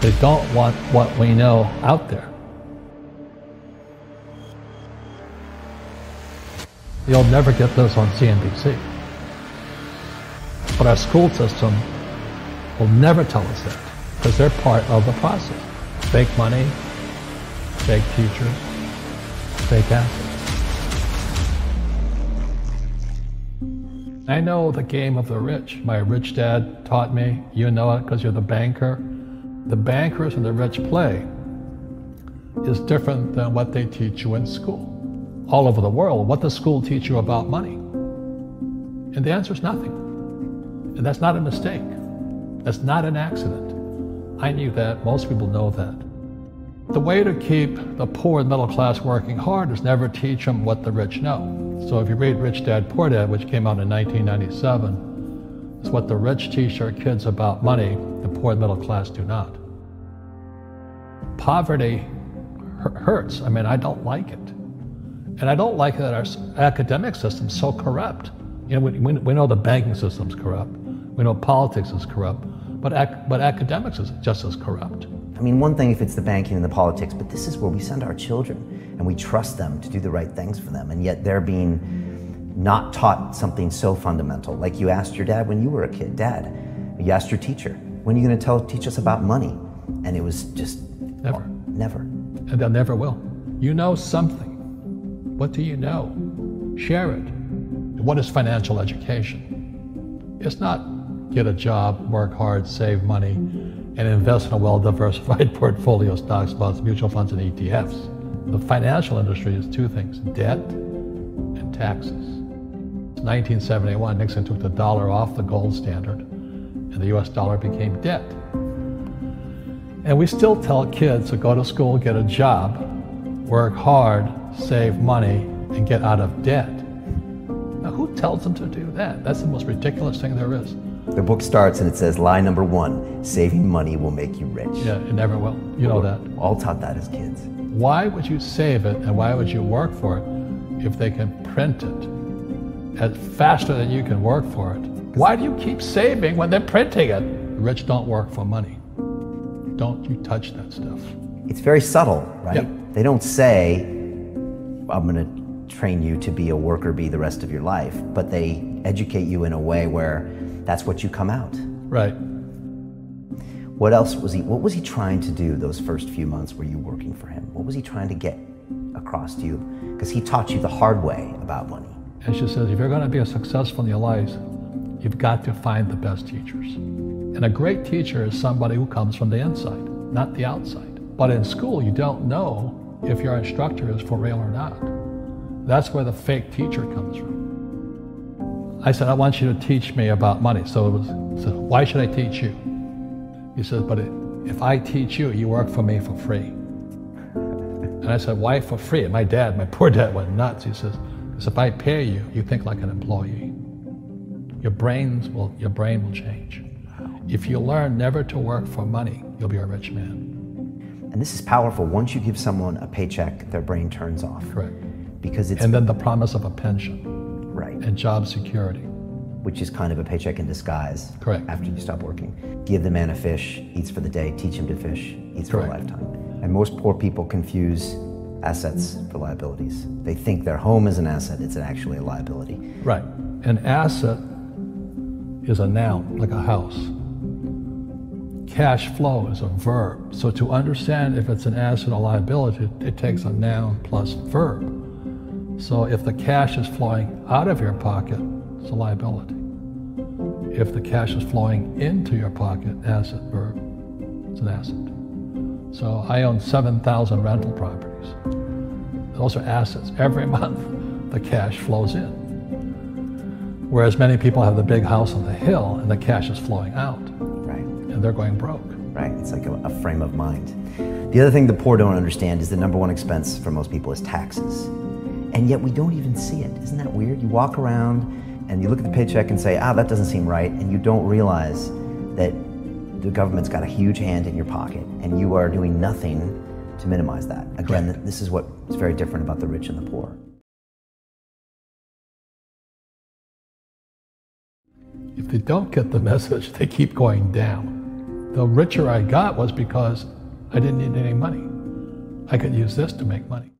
They don't want what we know out there. You'll never get this on CNBC. But our school system will never tell us that, because they're part of the process. Fake money, fake teachers, fake assets. I know the game of the rich. My rich dad taught me. You know it because you're the banker. The bankers and the rich play is different than what they teach you in school. All over the world, what does school teach you about money? And the answer is nothing. And that's not a mistake. That's not an accident. I knew that. Most people know that. The way to keep the poor and middle class working hard is never teach them what the rich know. So if you read Rich Dad, Poor Dad, which came out in 1997, it's what the rich teach their kids about money, the poor and middle class do not. Poverty hurts. I mean, I don't like it. And I don't like that our academic system's so corrupt. You know, we know the banking system's corrupt. We know politics is corrupt. But academics is just as corrupt. I mean, one thing if it's the banking and the politics, but this is where we send our children and we trust them to do the right things for them, and yet they're being not taught something so fundamental. Like you asked your dad when you were a kid, Dad, you asked your teacher, when are you going to teach us about money? And it was just never. Well, never. And they'll never will. You know something. What do you know? Share it. What is financial education? It's not get a job, work hard, save money, and invest in a well-diversified portfolio of stocks, bonds, mutual funds, and ETFs. The financial industry is two things, debt and taxes. In 1971, Nixon took the dollar off the gold standard, and the US dollar became debt. And we still tell kids to go to school, get a job, work hard, save money, and get out of debt. Now, who tells them to do that? That's the most ridiculous thing there is. The book starts and it says, lie number 1, saving money will make you rich. Yeah, it never will. You know that. All taught that as kids. Why would you save it and why would you work for it if they can print it faster than you can work for it? Why do you keep saving when they're printing it? The rich don't work for money. Don't you touch that stuff. It's very subtle, right? Yep. They don't say, I'm going to train you to be a worker bee the rest of your life, but they educate you in a way where that's what you come out. Right. What else was what was he trying to do those first few months were you working for him? What was he trying to get across to you? Because he taught you the hard way about money. And she says, if you're going to be successful in your life, you've got to find the best teachers. And a great teacher is somebody who comes from the inside, not the outside. But in school, you don't know if your instructor is for real or not. That's where the fake teacher comes from. I said, I want you to teach me about money. So he said, why should I teach you? He said, but if I teach you, you work for me for free. And I said, why for free? And my poor dad went nuts. He says, because if I pay you, you think like an employee. Your brain will change. If you learn never to work for money, you'll be a rich man. And this is powerful. Once you give someone a paycheck, their brain turns off. Correct. Because it's... And then the promise of a pension. Right. And job security. Which is kind of a paycheck in disguise. Correct. After you stop working. Give the man a fish, eats for the day, teach him to fish, eats for a lifetime. And most poor people confuse assets for liabilities. They think their home is an asset, it's actually a liability. Right. An asset is a noun, like a house. Cash flow is a verb. So to understand if it's an asset or liability, it takes a noun plus verb. So if the cash is flowing out of your pocket, it's a liability. If the cash is flowing into your pocket, asset, verb, it's an asset. So I own 7,000 rental properties. Those are assets. Every month, the cash flows in. Whereas many people have the big house on the hill and the cash is flowing out. Right. And they're going broke. Right, it's like a frame of mind. The other thing the poor don't understand is the number one expense for most people is taxes. And yet we don't even see it. Isn't that weird? You walk around and you look at the paycheck and say, that doesn't seem right, and you don't realize that the government's got a huge hand in your pocket and you are doing nothing to minimize that. Again, correct. This is what is very different about the rich and the poor. If they don't get the message, they keep going down. The richer I got was because I didn't need any money. I could use this to make money.